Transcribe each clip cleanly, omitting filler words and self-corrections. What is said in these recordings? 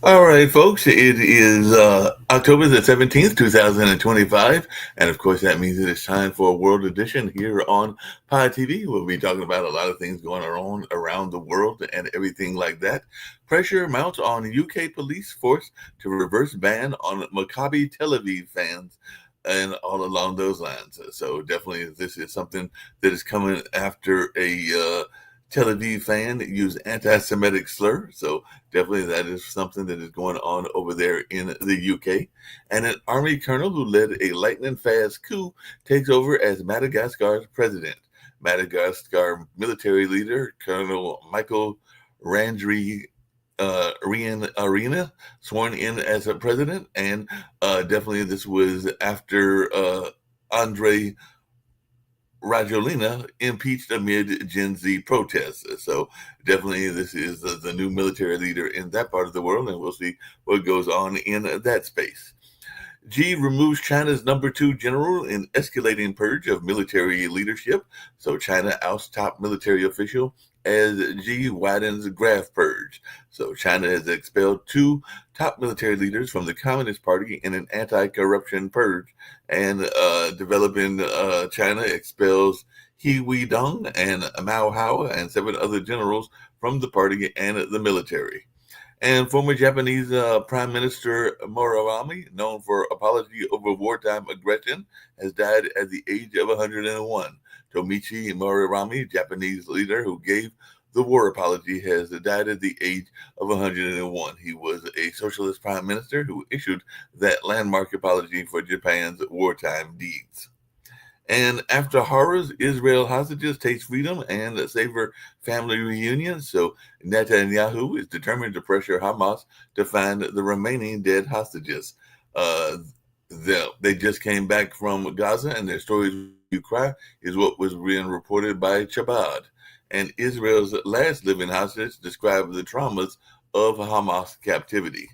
All right, folks, it is October the 17th, 2025. And of course, that means it is time for a world edition here on Pod TV. We'll be talking about a lot of things going on around the world and everything like that. Pressure mounts on UK police force to reverse ban on Maccabi Tel Aviv fans and all along those lines. So definitely this is something that is coming after a Tel Aviv fan used anti-Semitic slur. So definitely that is something that is going on over there in the UK. And an army colonel who led a lightning fast coup takes over as Madagascar's president. Madagascar military leader Colonel Michael Randri Rian Arena sworn in as a president, and definitely this was after Andre Rajolina impeached amid Gen Z protests. So definitely this is the new military leader in that part of the world, and we'll see what goes on in that space. Xi removes China's number two general in escalating purge of military leadership. So China ousts top military official as Xi widens graft purge. So China has expelled two top military leaders from the Communist Party in an anti-corruption purge, and developing China expels He Weidong and Mao Hao and seven other generals from the party and the military. And former Japanese Prime Minister Morarami, known for apology over wartime aggression, has died at the age of 101. Tomichi Morarami, Japanese leader who gave the war apology, has died at the age of 101. He was a socialist prime minister who issued that landmark apology for Japan's wartime deeds. And after horrors, Israel hostages taste freedom and savor family reunion. So Netanyahu is determined to pressure Hamas to find the remaining dead hostages. Uh, they just came back from Gaza, and their stories you cry is what was being reported by Chabad. And Israel's last living hostage described the traumas of Hamas captivity.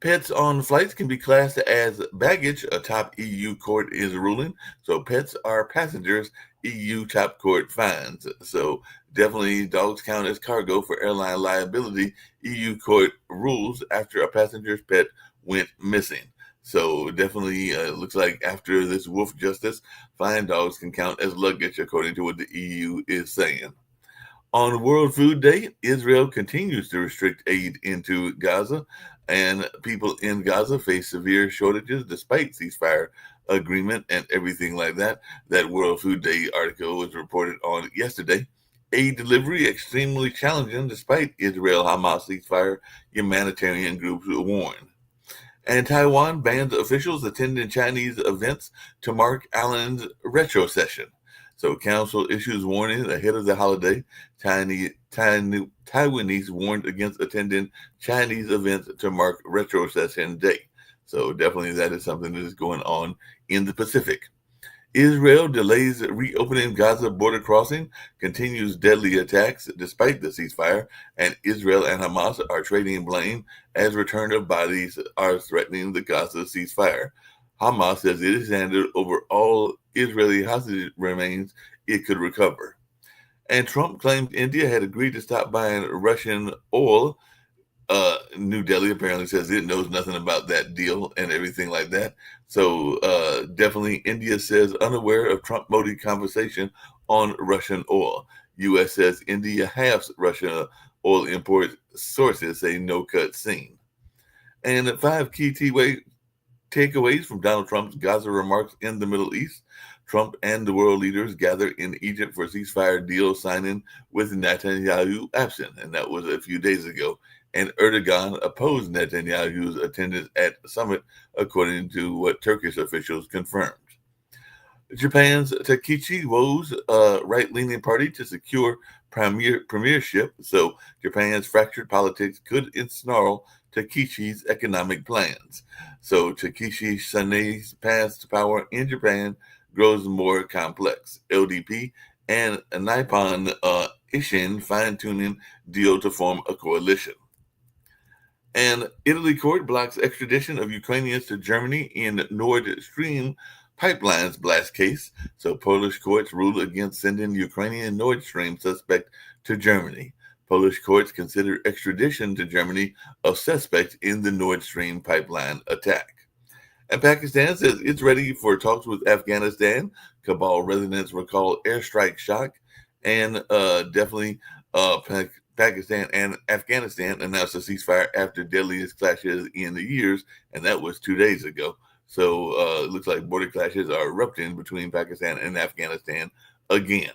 Pets on flights can be classed as baggage, a top EU court is ruling. So pets are passengers, EU top court finds. So definitely dogs count as cargo for airline liability, EU court rules after a passenger's pet went missing. So definitely looks like after this wolf justice, flying dogs can count as luggage according to what the EU is saying. On World Food Day, Israel continues to restrict aid into Gaza, and people in Gaza face severe shortages despite ceasefire agreement and everything like that. That World Food Day article was reported on yesterday. Aid delivery extremely challenging despite Israel Hamas ceasefire, humanitarian groups warn. And Taiwan bans officials attending Chinese events to mark Allen's retrocession. So, council issues warning ahead of the holiday. Taiwanese warned against attending Chinese events to mark retrocession day. So, definitely that is something that is going on in the Pacific. Israel delays reopening Gaza border crossing, continues deadly attacks despite the ceasefire, and Israel and Hamas are trading blame as return of bodies are threatening the Gaza ceasefire. Hamas says it has handed over all Israeli hostage remains it could recover. And Trump claimed India had agreed to stop buying Russian oil. New Delhi apparently says it knows nothing about that deal and everything like that. So definitely India says unaware of Trump-Modi conversation on Russian oil. U.S. says India halves Russian oil import sources say no cut seen. And five key takeaways from Donald Trump's Gaza remarks in the Middle East. Trump and the world leaders gather in Egypt for ceasefire deal signing with Netanyahu absent, and that was a few days ago. And Erdogan opposed Netanyahu's attendance at the summit, according to what Turkish officials confirmed. Japan's Takeshi woes a right-leaning party to secure premiership, so Japan's fractured politics could ensnarl Takeshi's economic plans. So Takeshi Sane's path to power in Japan grows more complex. LDP and Nippon Ishin fine-tuning deal to form a coalition. And Italy court blocks extradition of Ukrainians to Germany in Nord Stream pipelines blast case. So Polish courts ruled against sending Ukrainian Nord Stream suspect to Germany. Polish courts consider extradition to Germany of suspects in the Nord Stream pipeline attack. And Pakistan says it's ready for talks with Afghanistan. Kabul residents recall airstrike shock, and definitely Pakistan and Afghanistan announced a ceasefire after deadliest clashes in the years, and that was 2 days ago. So it looks like border clashes are erupting between Pakistan and Afghanistan again.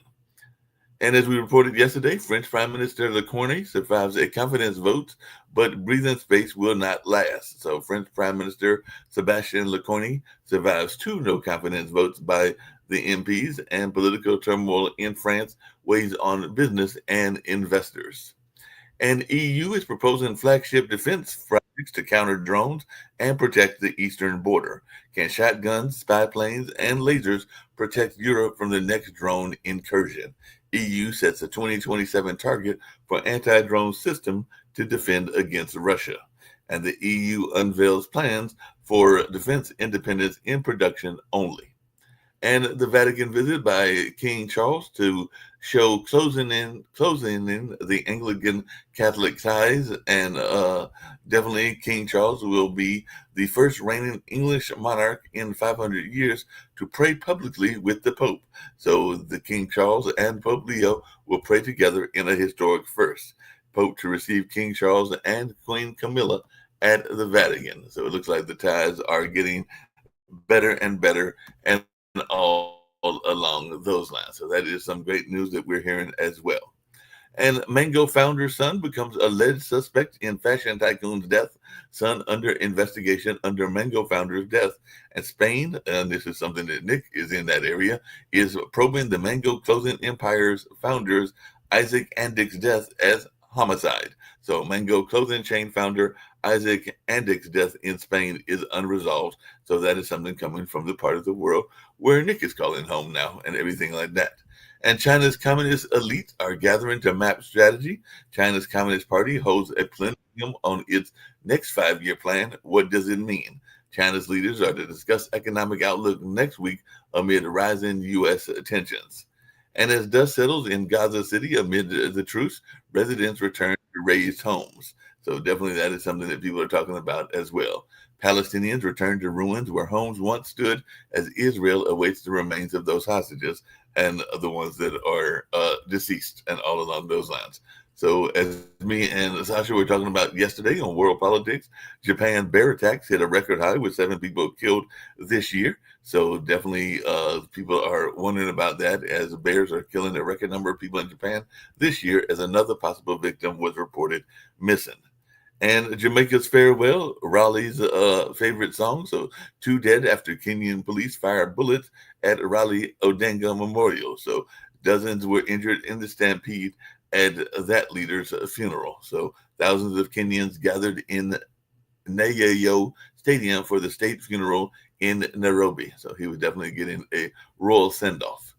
And as we reported yesterday, French Prime Minister Lecornu survives a confidence vote, but breathing space will not last. So French Prime Minister Sebastien Lecornu survives two no confidence votes by the MPs, and political turmoil in France weighs on business and investors. And EU is proposing flagship defense projects to counter drones and protect the eastern border. Can shotguns, spy planes, and lasers protect Europe from the next drone incursion? EU sets a 2027 target for anti-drone system to defend against Russia. And the EU unveils plans for defense independence in production only. And the Vatican visit by King Charles to show closing in the Anglican Catholic ties, and definitely King Charles will be the first reigning English monarch in 500 years to pray publicly with the Pope. So the King Charles and Pope Leo will pray together in a historic first. Pope to receive King Charles and Queen Camilla at the Vatican. So it looks like the ties are getting better and better, and all along those lines. So that is some great news that we're hearing as well. And Mango founder's son becomes alleged suspect in fashion tycoon's death. Son under investigation under Mango founder's death. And Spain, and this is something that Nick is in that area, is probing the Mango clothing empire's founder's Isaac Andick's death as homicide. So Mango clothing chain founder Isaac Andick's death in Spain is unresolved. So that is something coming from the part of the world where Nick is calling home now and everything like that. And China's communist elite are gathering to map strategy. China's Communist Party holds a plenum on its next 5-year plan. What does it mean? China's leaders are to discuss economic outlook next week amid rising U.S. tensions. And as dust settles in Gaza City amid the truce, residents return to raised homes. So definitely that is something that people are talking about as well. Palestinians return to ruins where homes once stood as Israel awaits the remains of those hostages and the ones that are deceased and all along those lines. So as me and Sasha were talking about yesterday on World Politics, Japan bear attacks hit a record high with 7 people killed this year. So definitely people are wondering about that as bears are killing a record number of people in Japan this year as another possible victim was reported missing. And Jamaica's Farewell, Raleigh's favorite song. So 2 dead after Kenyan police fired bullets at Raleigh Odinga Memorial. So dozens were injured in the stampede at that leader's funeral. So thousands of Kenyans gathered in Nyayo Stadium for the state funeral in Nairobi. So he was definitely getting a royal send-off.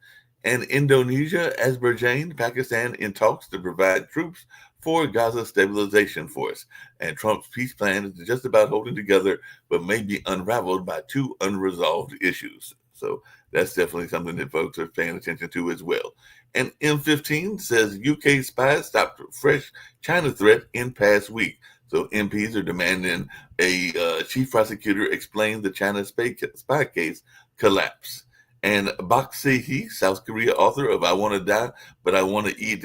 And Indonesia, Azerbaijan, Pakistan in talks to provide troops for Gaza stabilization force. And Trump's peace plan is just about holding together, but may be unraveled by 2 unresolved issues. So that's definitely something that folks are paying attention to as well. And M15 says UK spies stopped fresh China threat in past week. So MPs are demanding a chief prosecutor explain the China spy case collapse. And Bak Se-hee, South Korea author of I Want to Die, But I Want to Eat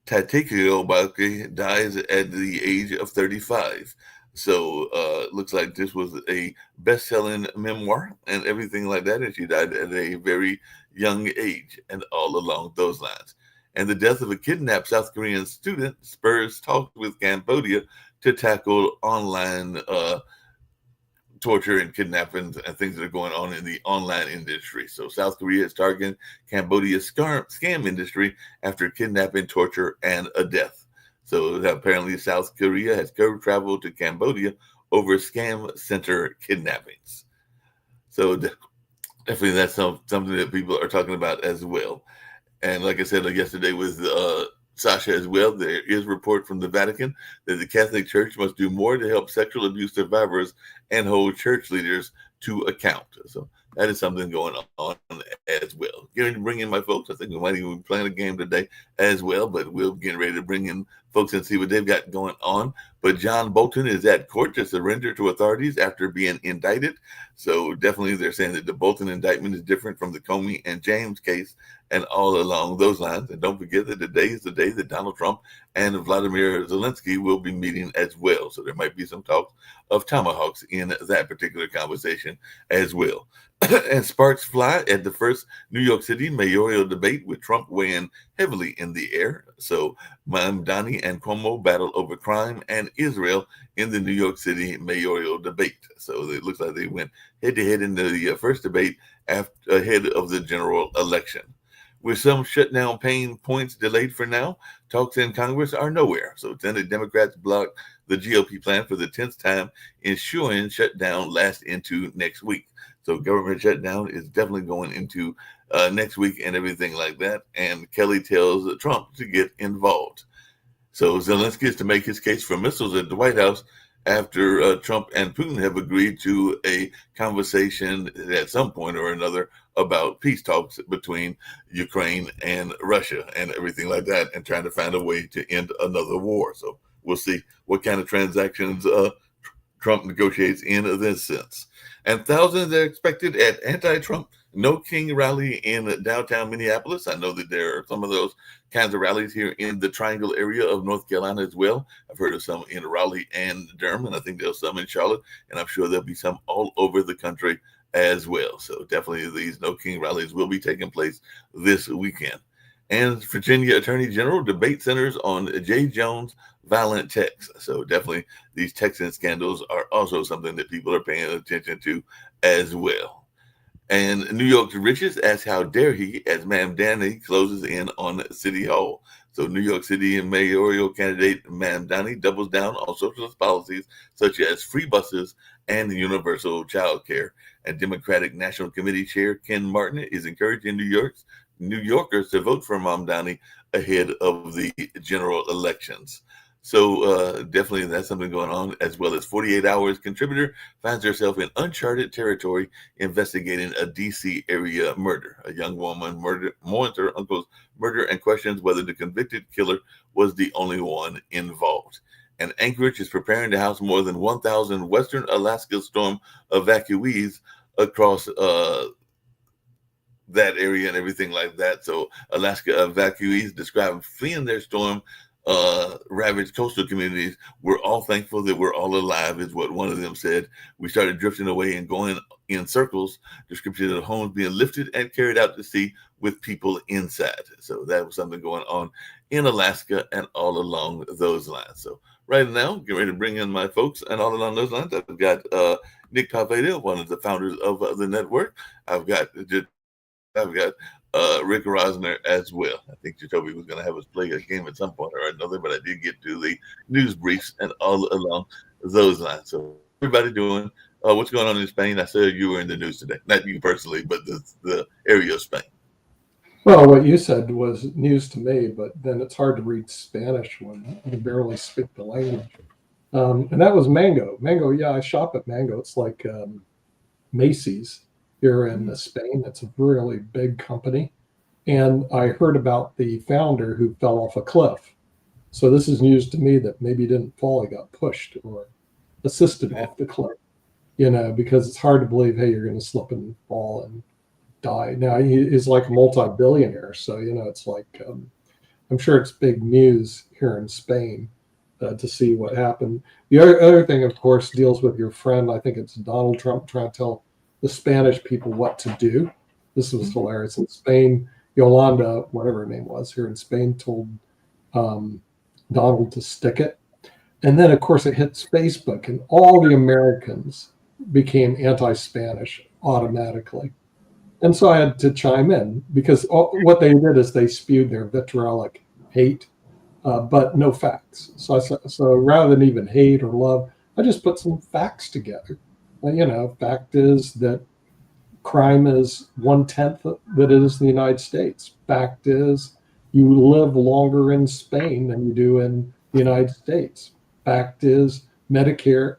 Tatekyo Bake, dies at the age of 35. So looks like this was a best-selling memoir and everything like that. And she died at a very young age and all along those lines. And the death of a kidnapped South Korean student spurs talks with Cambodia to tackle online torture and kidnapping and things that are going on in the online industry. So South Korea is targeting Cambodia's scam industry after kidnapping, torture, and a death. So apparently South Korea has curbed travel to Cambodia over scam center kidnappings. So definitely that's something that people are talking about as well. And like I said yesterday with Sasha as well, there is a report from the Vatican that the Catholic Church must do more to help sexual abuse survivors and hold church leaders to account. So that is something going on as well. Getting to bring in my folks. I think we might even be playing a game today as well, but we're getting ready to bring in folks and see what they've got going on. But John Bolton is at court to surrender to authorities after being indicted. So definitely they're saying that the Bolton indictment is different from the Comey and James case and all along those lines. And don't forget that today is the day that Donald Trump and Vladimir Zelensky will be meeting as well. So there might be some talk of tomahawks in that particular conversation as well. And sparks fly at the first New York City mayoral debate with Trump weighing heavily in the air. So Mamdani and Cuomo battle over crime and Israel in the New York City mayoral debate. So it looks like they went head to head in the first debate ahead of the general election. With some shutdown pain points delayed for now, talks in Congress are nowhere. So Senate Democrats blocked the GOP plan for the 10th time, ensuring shutdown lasts into next week. So government shutdown is definitely going into next week and everything like that. And Kelly tells Trump to get involved. So Zelensky is to make his case for missiles at the White House after Trump and Putin have agreed to a conversation at some point or another about peace talks between Ukraine and Russia and everything like that, and trying to find a way to end another war. So we'll see what kind of transactions Trump negotiates in this sense. And thousands are expected at anti-Trump No King rally in downtown Minneapolis. I know that there are some of those kinds of rallies here in the Triangle area of North Carolina as well. I've heard of some in Raleigh and Durham, and I think there's some in Charlotte, and I'm sure there'll be some all over the country as well. So definitely these No King rallies will be taking place this weekend. And Virginia Attorney General debate centers on Jay Jones' violent texts. So definitely these texting scandals are also something that people are paying attention to as well. And New York's richest asks how dare he as Mamdani closes in on City Hall. So New York City mayoral candidate Mamdani doubles down on socialist policies such as free buses and universal child care. And Democratic National Committee Chair Ken Martin is encouraging New Yorkers to vote for Mamdani ahead of the general elections. So definitely that's something going on, as well as 48 Hours contributor finds herself in uncharted territory investigating a D.C. area murder. A young woman mourns her uncle's murder and questions whether the convicted killer was the only one involved. And Anchorage is preparing to house more than 1,000 Western Alaska storm evacuees across that area and everything like that. So Alaska evacuees describe fleeing their storm ravaged coastal communities. We're all thankful that we're all alive, is what one of them said. We started drifting away and going in circles. Description of homes being lifted and carried out to sea with people inside. So that was something going on in Alaska and all along those lines. So right now, get ready to bring in my folks, and all along those lines, I've got Nick Pavetta, one of the founders of the network. I've got Rick Rosner as well. I think Jacoby was going to have us play a game at some point or another, but I did get to the news briefs and all along those lines. So everybody doing, what's going on in Spain? I said you were in the news today. Not you personally, but the area of Spain. Well, what you said was news to me, but then it's hard to read Spanish when you barely speak the language. And that was Mango. Mango, yeah, I shop at Mango. It's like Macy's here in Spain. It's a really big company. And I heard about the founder who fell off a cliff. So this is news to me that maybe he didn't fall, he got pushed or assisted off the cliff, because it's hard to believe, hey, you're going to slip and fall and die. Now he's like a multi-billionaire. So, it's like, I'm sure it's big news here in Spain to see what happened. The other thing, of course, deals with your friend. I think it's Donald Trump trying to tell the Spanish people what to do. This was hilarious. In Spain, Yolanda, whatever her name was, here in Spain, told Donald to stick it. And then, of course, it hits Facebook, and all the Americans became anti-Spanish automatically. And so I had to chime in, because what they did is they spewed their vitriolic hate, but no facts. So rather than even hate or love, I just put some facts together. Fact is that crime is 1/10 that it is in the United States. Fact is you live longer in Spain than you do in the United States. Fact is Medicare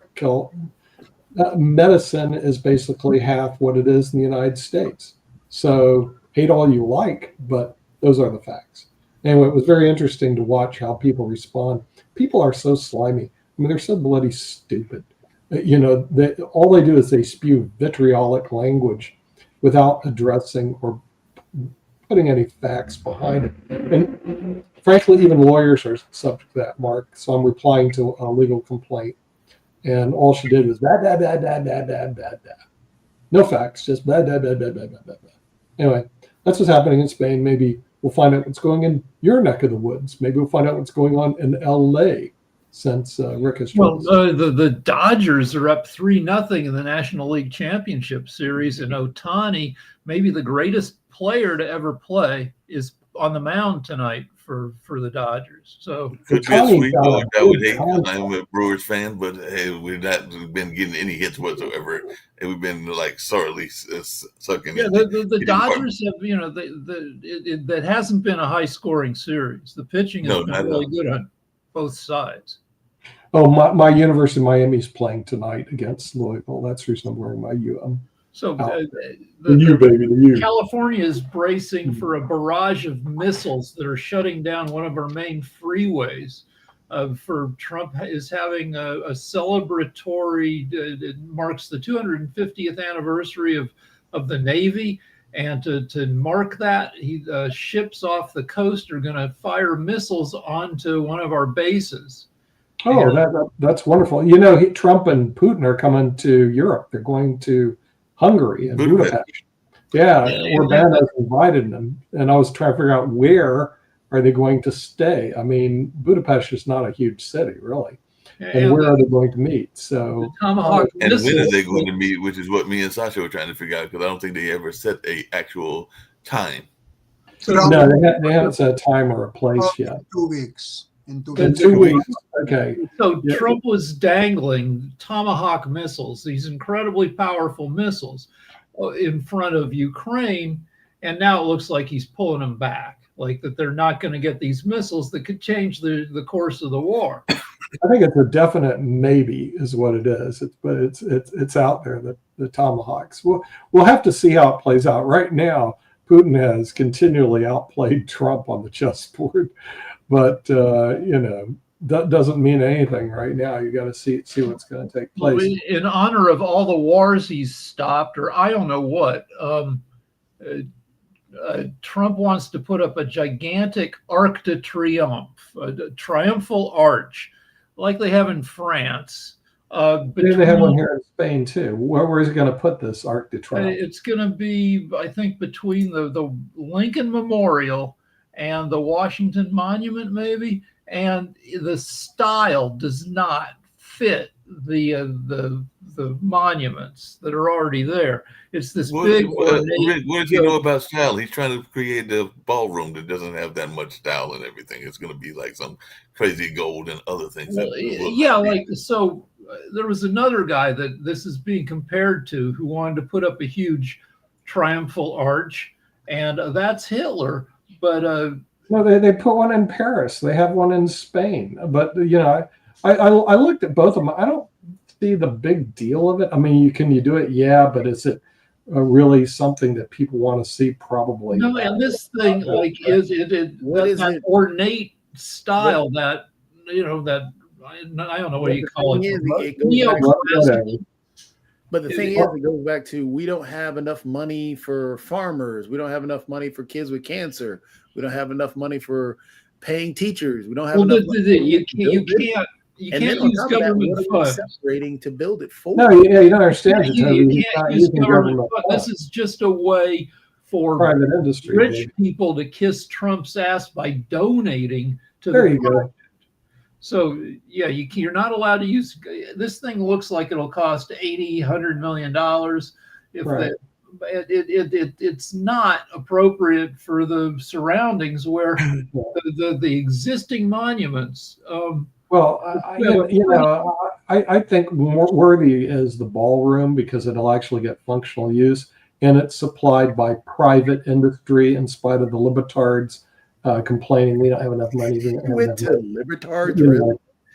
medicine is basically half what it is in the United States. So hate all you like, but those are the facts. Anyway, it was very interesting to watch how people respond. People are so slimy. I mean, they're so bloody stupid. All they do is they spew vitriolic language without addressing or putting any facts behind it. And frankly, even lawyers are subject to that, Mark. So I'm replying to a legal complaint. And all she did was blah, blah, blah, blah, blah, blah, blah, blah. No facts, just blah, blah, blah, blah, blah, blah, blah. Anyway, that's what's happening in Spain. Maybe we'll find out what's going in your neck of the woods. Maybe we'll find out what's going on in LA since Rick has joined. Well, the Dodgers are up 3-0 in the National League Championship Series, and Ohtani, maybe the greatest player to ever play, is on the mound tonight for the Dodgers. So could be a sweep. I would hate because I'm a Brewers fan, but hey, we've not been getting any hits whatsoever, and we've been like sorely sucking. Yeah, the Dodgers have, that hasn't been a high scoring series. The pitching has been really good on both sides. Oh, my University of Miami is playing tonight against Louisville. That's the reason I'm wearing my UM. So California is bracing for a barrage of missiles that are shutting down one of our main freeways. For Trump is having a celebratory, it marks the 250th anniversary of the Navy. And to mark that, ships off the coast are going to fire missiles onto one of our bases. Oh, that's wonderful. Trump and Putin are coming to Europe. They're going to Hungary and Budapest. Yeah, Orbán has invited them, and I was trying to figure out where are they going to stay. I mean, Budapest is not a huge city, really. And where are they going to meet? So, Tomahawk and when are they going to meet? Which is what me and Sasha were trying to figure out, because I don't think they ever set a actual time. So no, they haven't set a time or a place yet. 2 weeks. In 2 weeks. Okay. So Trump was dangling Tomahawk missiles, these incredibly powerful missiles, in front of Ukraine, and now it looks like he's pulling them back, like that they're not going to get these missiles that could change the course of the war. I think it's a definite maybe, is what it is. It's out there, the Tomahawks. We'll have to see how it plays out. Right now, Putin has continually outplayed Trump on the chessboard. But that doesn't mean anything right now. You got to see what's going to take place. In honor of all the wars he's stopped, or I don't know what, Trump wants to put up a gigantic Arc de Triomphe, a triumphal arch, like they have in France. They have one here in Spain too. Where is he going to put this Arc de Triomphe? It's going to be, I think, between the Lincoln Memorial and the Washington Monument, maybe, and the style does not fit the monuments that are already there. It's this big. What does he know about style? He's trying to create a ballroom that doesn't have that much style and everything. It's going to be like some crazy gold and other things. There was another guy that this is being compared to who wanted to put up a huge triumphal arch, and that's Hitler. But no, they put one in Paris. They have one in Spain. But I looked at both of them. I don't see the big deal of it. I mean, can you do it? Yeah, but is it really something that people want to see? Probably. No, and this thing is that ornate style that I don't know what you call it. But the thing is, it goes back to, we don't have enough money for farmers. We don't have enough money for kids with cancer. We don't have enough money for paying teachers. We don't have enough money. You can't use government funds. Separating to build it for. No, you don't understand. You can't use government funds. This is just a way for private industry, rich people to kiss Trump's ass by donating to there you go. So yeah, you're not allowed to use this thing. Looks like it'll cost $100 million. It's not appropriate for the surroundings where the existing monuments. I think more worthy is the ballroom, because it'll actually get functional use, and it's supplied by private industry in spite of the libertards complaining we don't have enough money. Libertards,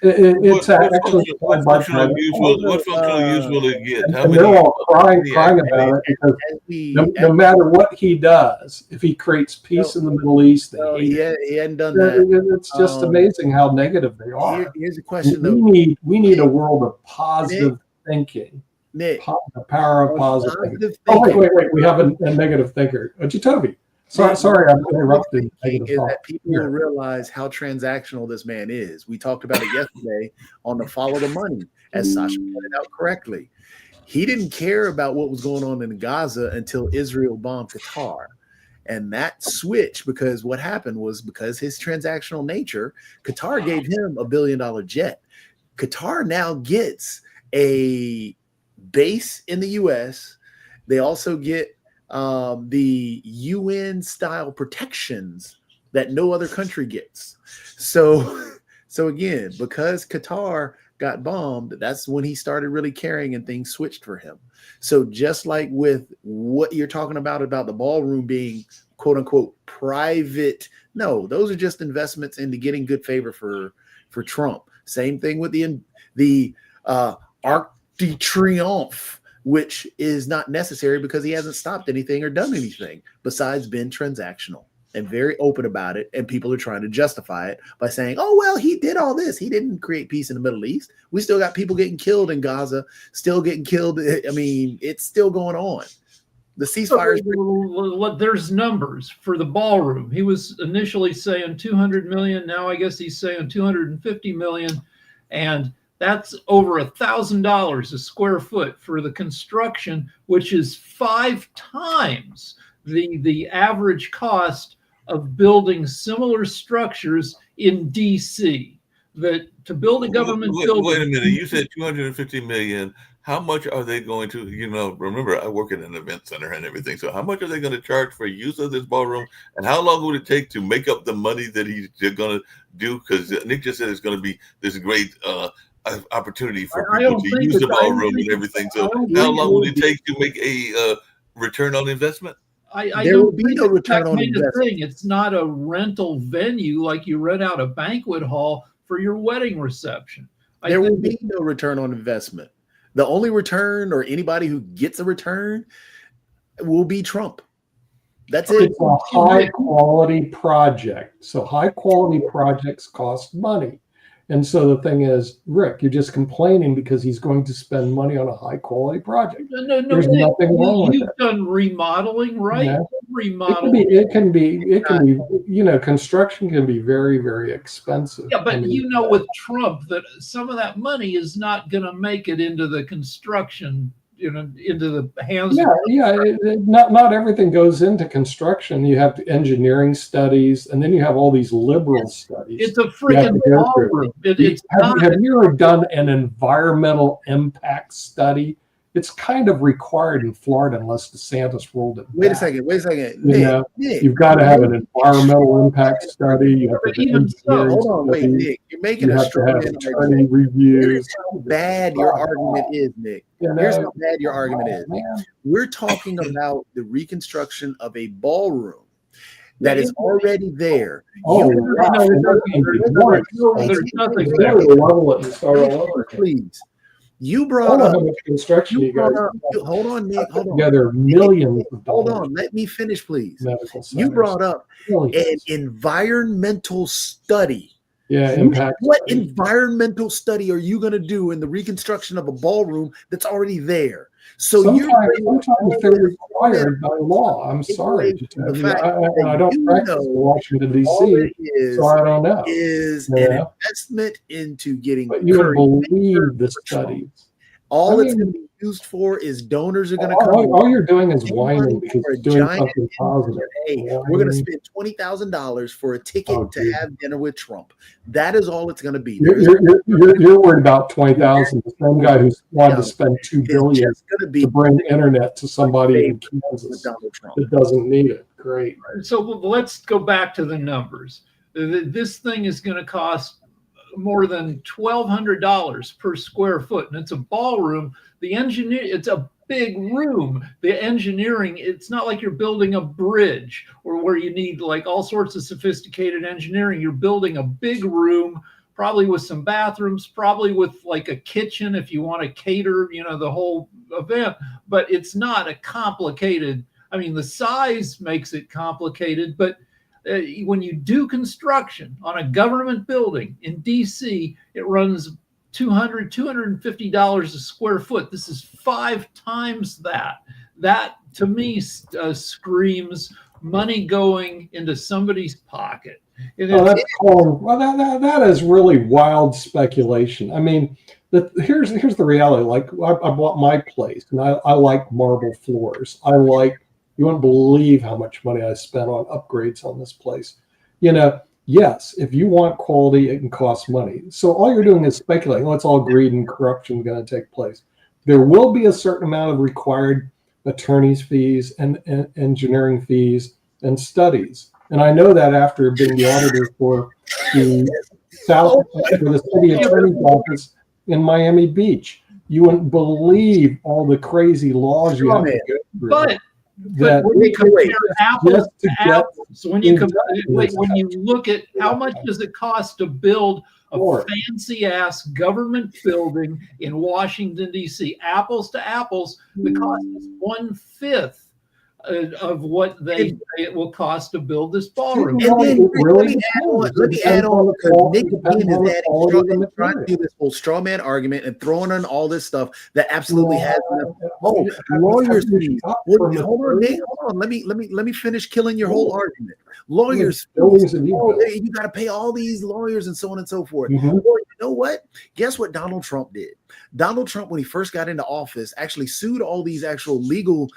It's actually what functional use will it get? How and many? they're all crying many about it because As we, no matter what he does, if he creates peace in the Middle East, they well, hate it. he hadn't done that. It's just amazing how negative they are. Here's a question We though, need a world of positive thinking. Nick. The power of positive thinking. Positive Oh, thinking wait. We have a negative thinker. Toby. Sorry, I'm interrupted. is that people will realize how transactional this man is. We talked about it yesterday on the Follow the Money, as Sasha pointed out correctly. He didn't care about what was going on in Gaza until Israel bombed Qatar. And that switched because what happened was because his transactional nature, Qatar gave him $1 billion jet. Qatar now gets a base in the U.S. They also get the UN style protections that no other country gets. So again, because Qatar got bombed, that's when he started really caring and things switched for him. So just like with what you're talking about the ballroom being quote unquote private, no, those are just investments into getting good favor for Trump. Same thing with the Arc de Triomphe, which is not necessary because he hasn't stopped anything or done anything besides been transactional and very open about it. And people are trying to justify it by saying, oh, well, he did all this. He didn't create peace in the Middle East. We still got people getting killed in Gaza, still getting killed. I mean, it's still going on. The ceasefire. There's numbers for the ballroom. He was initially saying 200 million. Now I guess he's saying 250 million. And that's over $1,000 a square foot for the construction, which is 5 times the average cost of building similar structures in DC. That to build a government building. Wait a minute, you said 250 million. How much are they going to, remember I work at an event center and everything. So how much are they going to charge for use of this ballroom? And how long would it take to make up the money that he's going to do? Because Nick just said it's going to be this great opportunity for people to use the ballroom and everything. So how long would it take to make a return on investment? There will be no return on investment. It's not a rental venue like you rent out a banquet hall for your wedding reception. There will be no return on investment. The only return or anybody who gets a return will be Trump. That's it. It's a high quality project. So high quality projects cost money. And so the thing is, Rick, you're just complaining because he's going to spend money on a high quality project. No, there's nothing wrong with it. You've done remodeling, right? Yeah. Remodeling. It can be, construction can be very, very expensive. Yeah, but with Trump, that some of that money is not going to make it into the construction, into the hands. Not everything goes into construction. You have engineering studies, and then you have all these liberal studies. It's a freaking ballroom. Have you ever done an environmental impact study? It's kind of required in Florida unless DeSantis rolled it back. Wait a second. Nick, you've got to have an environmental impact study. You have to hold on, wait, Nick. You're making a strong attorney reviews. Here's how bad your argument is, Nick. Here's how bad your argument is. We're talking about the reconstruction of a ballroom that is already there. There's nothing there. Please. You brought up construction. Hold on, Nick. Hold on. Together millions of dollars. Hold on. Let me finish, please. You brought up an environmental study. Yeah, impact. What environmental study are you going to do in the reconstruction of a ballroom that's already there? So sometimes they're required by law. I'm sorry. I don't practice in Washington, D.C., so I don't know. Is an investment into getting. But you would believe the studies. All it's going to be used for is donors are going to come. All you're doing is whining because you're doing something positive. Hey, we're going to spend $20,000 for a ticket to have dinner with Trump. That is all it's going to be. You're worried about $20,000. The same guy who's wanted to spend $2 billion to bring internet to somebody in Kansas that doesn't need it. Great. So let's go back to the numbers. This thing is going to cost more than $1,200 per square foot, and it's a ballroom. It's a big room. The engineering, it's not like you're building a bridge or where you need like all sorts of sophisticated engineering. You're building a big room probably with some bathrooms, probably with like a kitchen if you want to cater, the whole event. But it's not a complicated. I mean, the size makes it complicated, but when you do construction on a government building in DC, it runs $250 a square foot. This is 5 times that. That to me screams money going into somebody's pocket. That is really wild speculation. I mean, here's the reality. Like I bought my place, and I like marble floors. You wouldn't believe how much money I spent on upgrades on this place. Yes, if you want quality, it can cost money. So all you're doing is speculating. It's all greed and corruption going to take place. There will be a certain amount of required attorney's fees and engineering fees and studies. And I know that after being the auditor for the city attorney's office in Miami Beach. You wouldn't believe all the crazy laws you have to go through. But when you compare apples to apples, when you look at how much does it cost to build a fancy ass government building in Washington, D.C., apples to apples, the cost is 1/5 of what they say it will cost to build this ballroom. And then let me add on because Nick is trying to do this whole straw man argument and throwing in all this stuff that absolutely has lawyers fees. Hold on, Nick. Hold on. Let me finish killing your whole argument. Lawyers fees. You got to pay all these lawyers and so on and so forth. Well, you know what? Guess what Donald Trump did? Donald Trump, when he first got into office, actually sued all these actual legal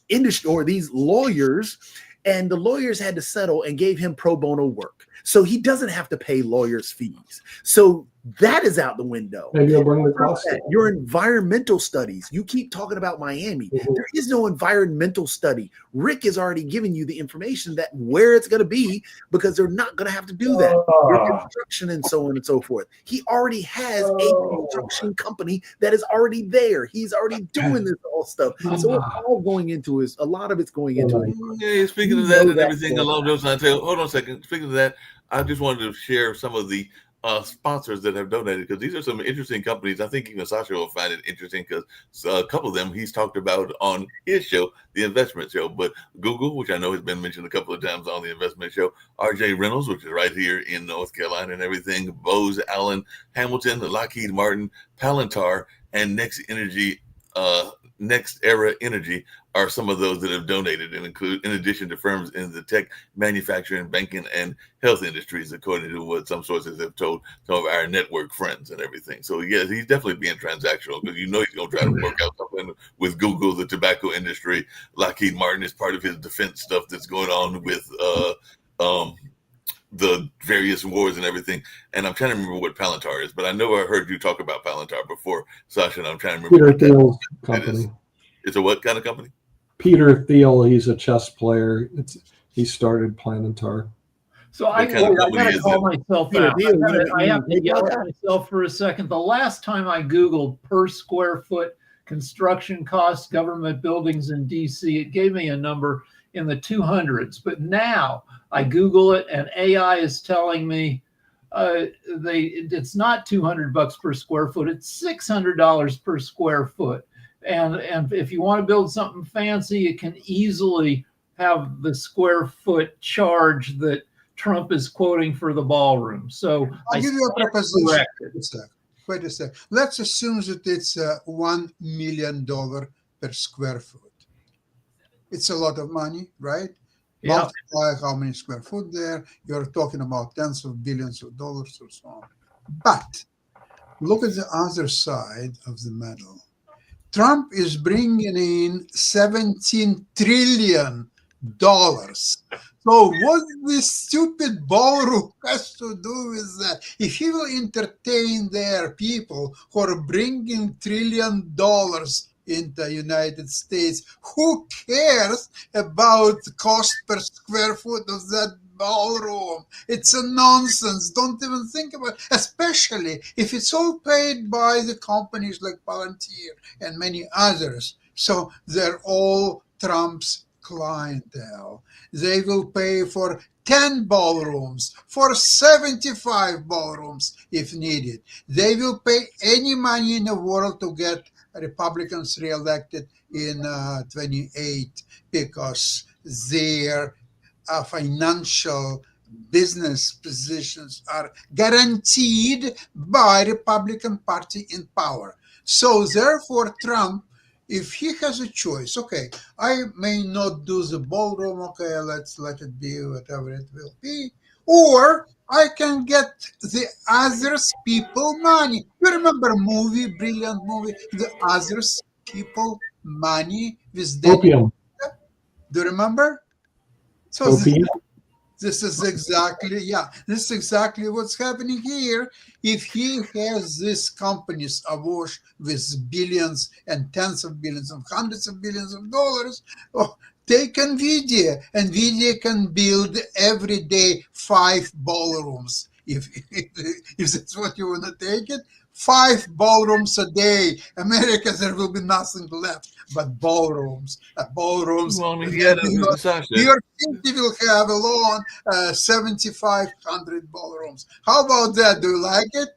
industry or these lawyers, and the lawyers had to settle and gave him pro bono work, so he doesn't have to pay lawyers fees. So that is out the window. Maybe you'll bring the cost. Your environmental studies, you keep talking about Miami. There is no environmental study. Rick has already given you the information that where it's going to be, because they're not going to have to do that. Your construction and so on and so forth. He already has a construction company that is already there. He's already doing this all stuff. So it's all going into a lot of it's going into it. Yeah, speaking of that and everything along those lines, hold on a second. Speaking of that, I just wanted to share some of the sponsors that have donated, because these are some interesting companies. I think even Sasha will find it interesting because a couple of them he's talked about on his show, The Investment Show. But Google, which I know has been mentioned a couple of times on The Investment Show, RJ Reynolds, which is right here in North Carolina and everything, Bose Allen Hamilton, Lockheed Martin, Palantir, and Next Era Energy are some of those that have donated, and include, in addition to firms in the tech, manufacturing, banking, and health industries, according to what some sources have told some of our network friends and everything. So yes, he's definitely being transactional, because he's going to try to work out something with Google, the tobacco industry. Lockheed Martin is part of his defense stuff that's going on with the various wars and everything. And I'm trying to remember what Palantir is, but I know I heard you talk about Palantir before, Sasha, and I'm trying to remember. Peter Thiel's company. It's a what kind of company? Peter Thiel, he's a chess player. He started Palantir. So I gotta call myself out. I have to yell at myself for a second. The last time I Googled per square foot construction costs, government buildings in DC, it gave me a number in the 200s. But now I Google it, and AI is telling me it's not $200 per square foot. It's $600 per square foot. And if you want to build something fancy, it can easily have the square foot charge that Trump is quoting for the ballroom. So I'll give you a proposition. Wait a sec. Let's assume that it's $1 million per square foot. It's a lot of money, right? Yeah. Multiply how many square foot there. You're talking about tens of billions of dollars or so on. But look at the other side of the medal. Trump is bringing in $17 trillion. So what this stupid ballroom has to do with that? If he will entertain their people who are bringing $1 trillion into the United States, who cares about the cost per square foot of that ballroom? It's a nonsense. Don't even think about it, especially if it's all paid by the companies like Palantir and many others. So they're all Trump's clientele. They will pay for 10 ballrooms, for 75 ballrooms if needed. They will pay any money in the world to get Republicans reelected in 28 because their financial business positions are guaranteed by Republican Party in power. So therefore, Trump, if he has a choice, okay, I may not do the ballroom, okay, let's let it be whatever it will be, or I can get the others people money. You remember a movie, brilliant movie, The Others People Money with Daniel? Opium. Do you remember? So Opium. this is exactly what's happening here. If he has these companies awash with billions and tens of billions and hundreds of billions of dollars, take NVIDIA. NVIDIA can build every day 5 ballrooms. If that's what you want to take it, 5 ballrooms a day. America, there will be nothing left but ballrooms. Ballrooms. Well, I mean, Sasha, New York City will have alone 7,500 ballrooms. How about that? Do you like it?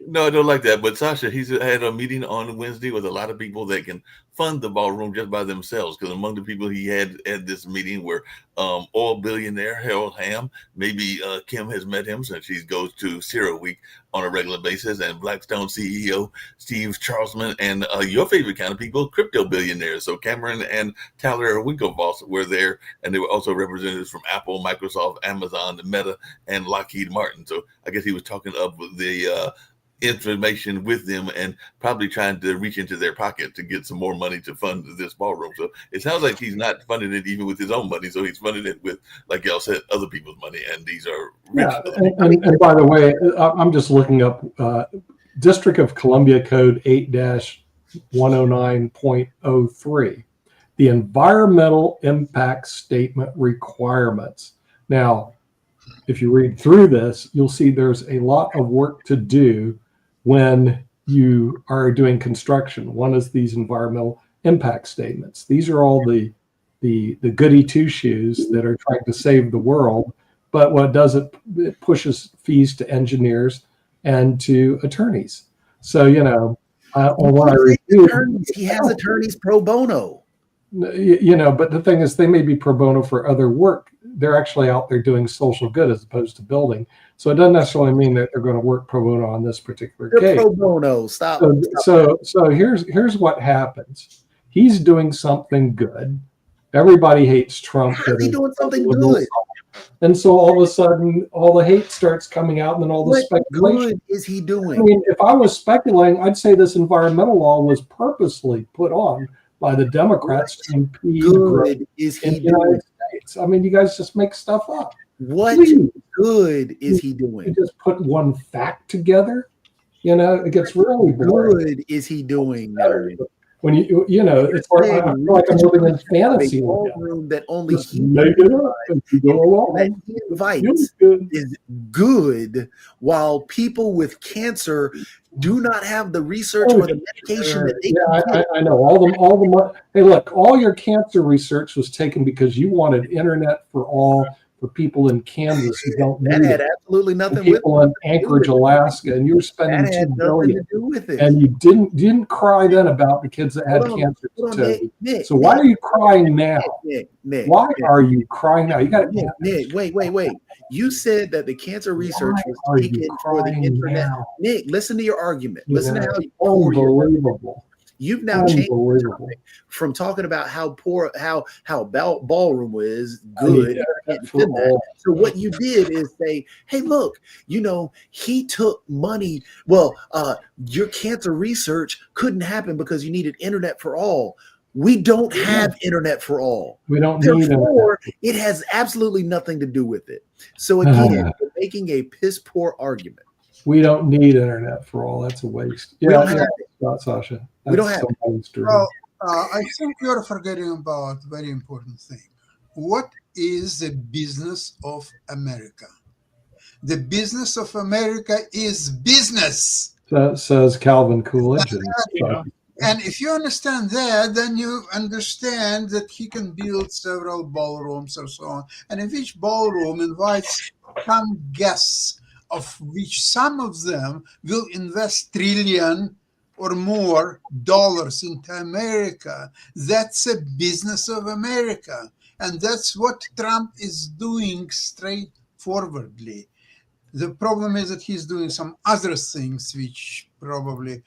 No, I don't like that. But Sasha, he's had a meeting on Wednesday with a lot of people that can fund the ballroom just by themselves. Because among the people he had at this meeting were oil billionaire Harold Hamm. Maybe Kim has met him since she goes to Zero Week on a regular basis. And Blackstone CEO Steve Charlesman and your favorite kind of people, crypto billionaires. So Cameron and Tyler Winklevoss were there. And they were also representatives from Apple, Microsoft, Amazon, Meta, and Lockheed Martin. So I guess he was talking up the information with them and probably trying to reach into their pocket to get some more money to fund this ballroom. So it sounds like he's not funding it even with his own money. So he's funding it with, like y'all said, other people's money. And these are rich. Yeah, and by the way, I'm just looking up District of Columbia Code 8-109.03, the environmental impact statement requirements. Now, if you read through this, you'll see there's a lot of work to do when you are doing construction. One is these environmental impact statements. These are all the goody two shoes that are trying to save the world. But what it does, it pushes fees to engineers and to attorneys. So, when I review, he has attorneys pro bono. But the thing is, they may be pro bono for other work. They're actually out there doing social good as opposed to building. So it doesn't necessarily mean that they're going to work pro bono on this particular case. Pro bono, stop. So here's what happens. He's doing something good. Everybody hates Trump. How's he doing something good? And so all of a sudden, all the hate starts coming out, and then all the speculation. What good is he doing? I mean, if I was speculating, I'd say this environmental law was purposely put on by the Democrats to impede growth is in he the United doing? States. I mean, you guys just make stuff up. What Please. good is he You doing? just put one fact together. It gets really boring. Good is he doing? When it's like I feel like I'm living in fantasy A land. ballroom that only Just he make it up and you go that along. he invites It's good. is good, while people with cancer do not have the research or the medication that they can get. I know all the money. Hey, look, all your cancer research was taken because you wanted internet for all for people in Kansas who don't That need had it. absolutely And nothing with people in Anchorage, Alaska, and you were spending that. Had $2 nothing billion. to do with it. And you didn't cry then about the kids that had Hold on, cancer. hold on, too. Nick, So why are you crying now? Nick, Why are you crying now? You got Nick, wait. You said that the cancer research was are you taken for the crying internet. now? Nick, listen to your argument. Listen to how you Unbelievable. You've now changed the Unbelievable. topic from talking about how poor, how ballroom is good. So what you did is say, hey, look, he took money. Well, your cancer research couldn't happen because you needed internet for all. We don't have internet for all. We don't need Therefore, it has absolutely nothing to do with it. So again, you're making a piss poor argument. We don't need internet for all. That's a waste. Not Sasha. We don't have Well, I think you're forgetting about a very important thing. What is the business of America? The business of America is business. That says Calvin Coolidge. And if you understand that, then you understand that he can build several ballrooms or so on. And if each ballroom invites some guests, of which some of them will invest trillion or more dollars into America, that's a business of America. And that's what Trump is doing straightforwardly. The problem is that he's doing some other things which probably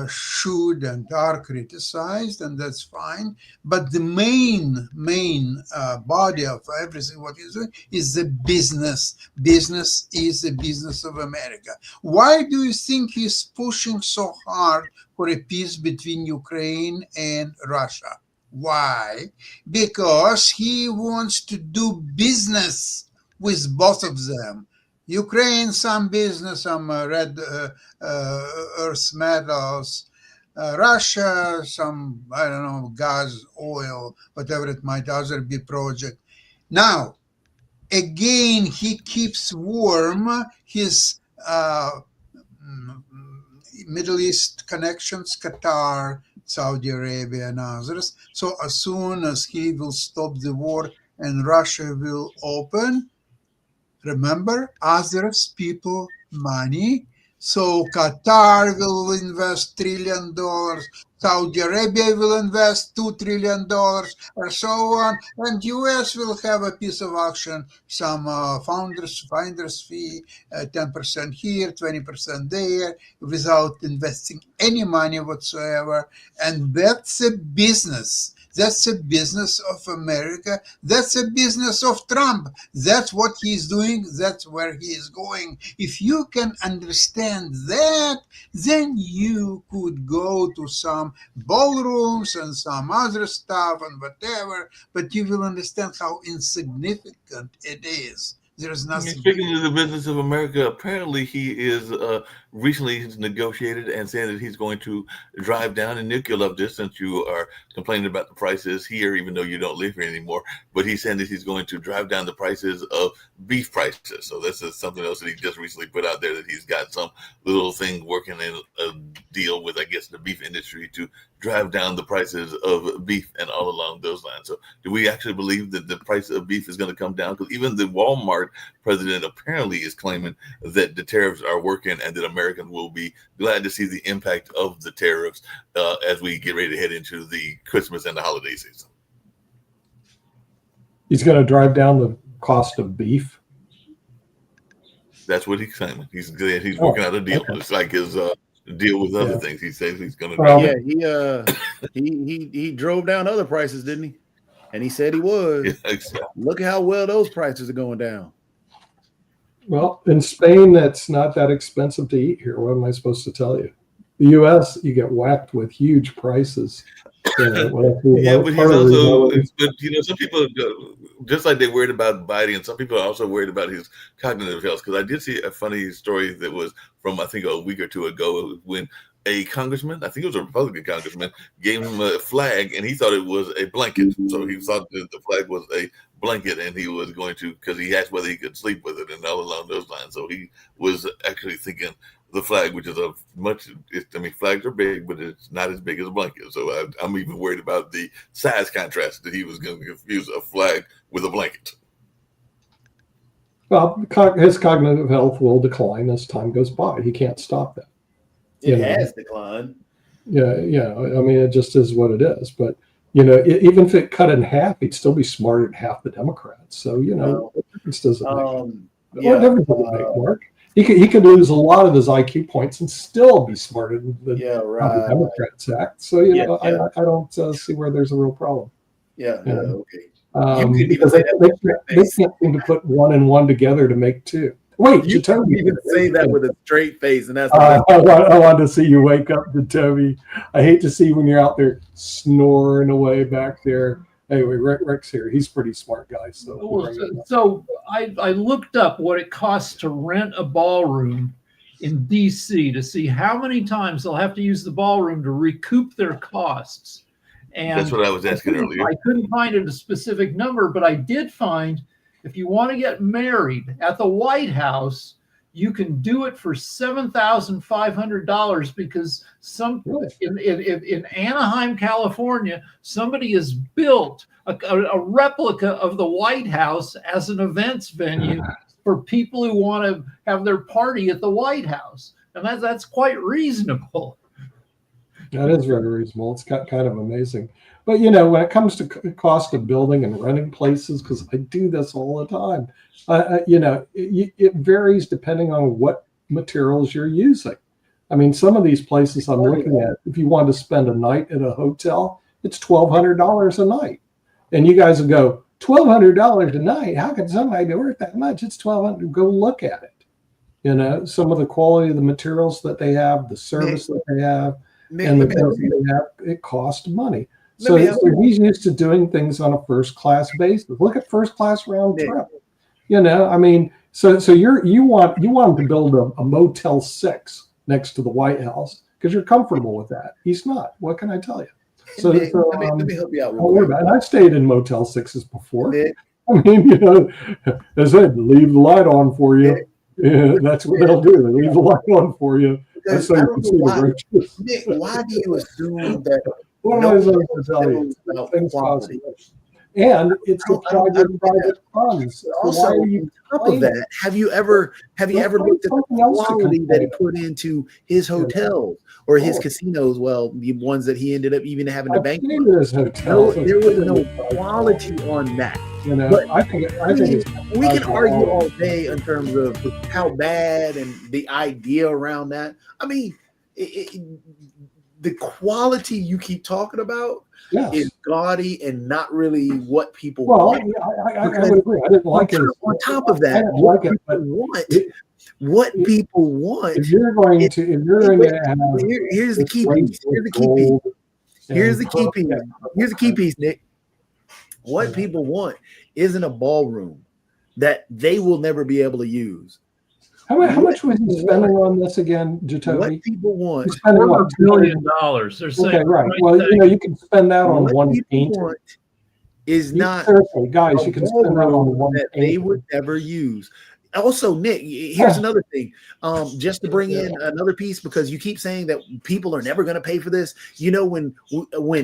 should and are criticized, and that's fine. But the main body of everything what he's doing is the business. Business is the business of America. Why do you think he's pushing so hard for a peace between Ukraine and Russia? Why? Because he wants to do business with both of them. Ukraine, some business, some rare earth metals. Russia, some, I don't know, gas, oil, whatever it might other be project. Now, again, he keeps warm his Middle East connections, Qatar, Saudi Arabia, and others. So as soon as he will stop the war and Russia will open, remember, others people money. So Qatar will invest $1 trillion, Saudi Arabia will invest $2 trillion, or so on, and US will have a piece of action, some finder's fee, 10% here, 20% there, without investing any money whatsoever. And that's a business. That's a business of America. That's a business of Trump. That's what he's doing. That's where he is going. If you can understand that, then you could go to some ballrooms and some other stuff and whatever, but you will understand how insignificant it is. There's nothing. Speaking of the business of America, apparently he is recently negotiated and said that he's going to drive down, and Nick, you'll love this since you are complaining about the prices here, even though you don't live here anymore. But he's saying that he's going to drive down the prices of beef prices. So this is something else that he just recently put out there, that he's got some little thing working in a deal with, I guess, the beef industry to drive down the prices of beef and all along those lines. So do we actually believe that the price of beef is going to come down? Because even the Walmart president apparently is claiming that the tariffs are working and that Americans will be glad to see the impact of the tariffs as we get ready to head into the Christmas and the holiday season. He's going to drive down the cost of beef. That's what he's saying. He's working out a deal. Okay. It's like his deal with other things. He says he's going to. He drove down other prices, didn't he? And he said he would. Yeah, exactly. Look at how well those prices are going down. Well, in Spain, that's not that expensive to eat here. What am I supposed to tell you? The U.S., you get whacked with huge prices. Yeah, but he's also, but some people, just like they're worried about Biden, some people are also worried about his cognitive health. Because I did see a funny story that was from, I think, a week or two ago when a congressman, I think it was a Republican congressman, gave him a flag and he thought it was a blanket. So he thought that the flag was a blanket and he was going to, because he asked whether he could sleep with it and all along those lines. So he was actually thinking the flag, which is flags are big, but it's not as big as a blanket. So I'm even worried about the size contrast that he was going to confuse a flag with a blanket. Well, his cognitive health will decline as time goes by. He can't stop that. It has declined. Yeah. I mean, it just is what it is. But, even if it cut in half, he'd still be smarter than half the Democrats. So, what difference does it make? What difference does it make, Mark? He could lose a lot of his IQ points and still be smarter than the Democrats act. So, I don't see where there's a real problem. Okay. Because they can't seem to put 1 and 1 together to make 2. Wait, you can't even say that with a straight face, and that's. I want to see you wake up, Toby. I hate to see when you're out there snoring away back there. Anyway, Rick's here. He's a pretty smart guy. So I looked up what it costs to rent a ballroom in D.C. to see how many times they'll have to use the ballroom to recoup their costs. And that's what I was asking earlier. I couldn't find a specific number, but I did find if you want to get married at the White House, you can do it for $7,500 because in Anaheim, California, somebody has built a replica of the White House as an events venue for people who want to have their party at the White House. And that's quite reasonable. That is very reasonable. It's kind of amazing. But, you know, when it comes to cost of building and renting places, because I do this all the time, you know, it varies depending on what materials you're using. I mean, some of these places I'm looking at, if you want to spend a night at a hotel, it's $1,200 a night. And you guys will go, $1,200 a night? How can somebody be worth that much? It's $1,200. Go look at it. You know, some of the quality of the materials that they have, the service that they have, and the building they have, it costs money. So he's used to doing things on a first class basis. Look at first class round trip. You know, I mean, so you want him to build a Motel 6 next to the White House because you're comfortable with that. He's not. What can I tell you? So let me help you out. And I've stayed in Motel 6s before. Nick. I mean, you know, as I said, leave the light on for you. Nick. Yeah, that's what they'll do. They leave the light on for you. That's so you can see the riches. Nick, why do you assume that? And it's a private funds. Also, on top of that, have you ever looked at the quality that he put into his hotels or his casinos? Well, the ones that he ended up even having to bank. There was no quality on that. You know, but I think we can argue all day in terms of how bad and the idea around that. I mean, the quality you keep talking about is gaudy and not really what people want. I would agree. I didn't like it. On top of that, what people want. If you're going to have, here's the key piece. Here's the key piece, Nick. What people want isn't a ballroom that they will never be able to use. How much was he spending on this again, Jacoby? What people want? He's spending $1 billion. They're saying, okay, right. Well, you know, you can spend that on one paint. Is not guys. You can spend that on one that they would never use. Also, Nick, here's another thing. Just to bring in another piece, because you keep saying that people are never going to pay for this. You know, when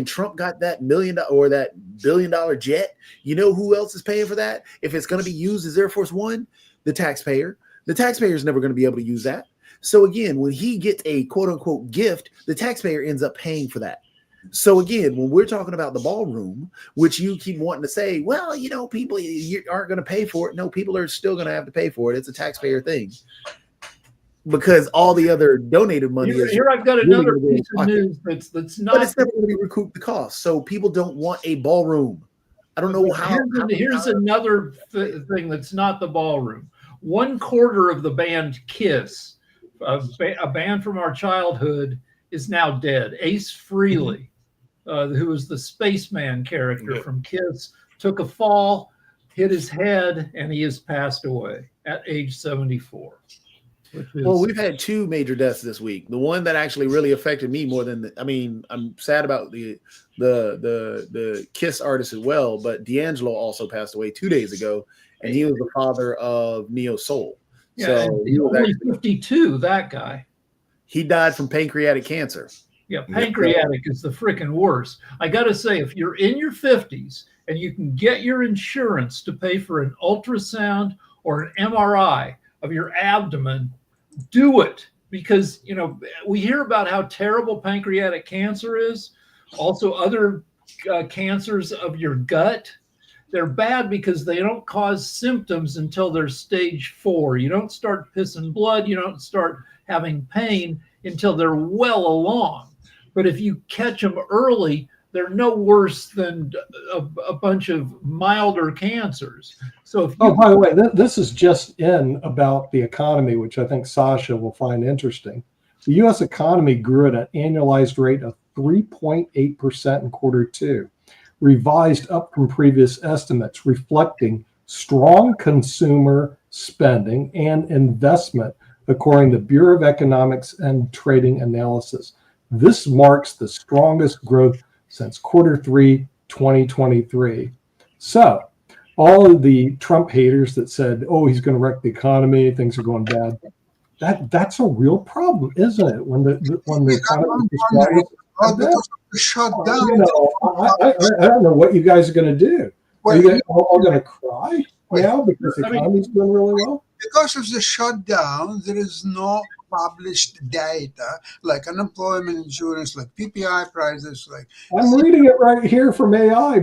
Trump got that $1 million or that $1 billion jet, you know who else is paying for that? If it's going to be used as Air Force One, the taxpayer. The taxpayer is never going to be able to use that. So again, when he gets a quote unquote gift, the taxpayer ends up paying for that. So again, when we're talking about the ballroom, which you keep wanting to say, well, you know, people aren't going to pay for it. No, people are still going to have to pay for it. It's a taxpayer thing because all the other donated money is here. I've got another piece of news that's not. But it's never going to recoup the cost. So people don't want a ballroom. I don't know how. Here's another thing that's not the ballroom. 1/4 of the band Kiss, a band from our childhood, is now dead. Ace Frehley, who was the spaceman character from Kiss, took a fall, hit his head, and he has passed away at age 74. Well, we've had 2 major deaths this week. The one that actually really affected me more than I'm sad about the Kiss artist as well, but D'Angelo also passed away 2 days ago. And he was the father of Neo Soul. Yeah, so he was only 52, that guy. He died from pancreatic cancer. Yeah, pancreatic is the freaking worst. I got to say, if you're in your 50s and you can get your insurance to pay for an ultrasound or an MRI of your abdomen, do it. Because, you know, we hear about how terrible pancreatic cancer is. Also, other cancers of your gut. They're bad because they don't cause symptoms until they're stage 4. You don't start pissing blood. You don't start having pain until they're well along. But if you catch them early, they're no worse than a bunch of milder cancers. So, by the way, this is just in about the economy, which I think Sasha will find interesting. The U.S. economy grew at an annualized rate of 3.8% in Q2. Revised up from previous estimates, reflecting strong consumer spending and investment, according to Bureau of Economics and Trading Analysis. This marks the strongest growth since Q3 2023. So, all of the Trump haters that said, oh, he's going to wreck the economy, things are going bad, that's a real problem, isn't it? When the economy Well, because of the shutdown. you know, I don't know what you guys are going to do. Are Well, you guys all going to cry Wait, now because the I mean- economy's doing really well? because of the shutdown, there is no published data like unemployment insurance, like PPI prices, like I'm reading it right here from AI,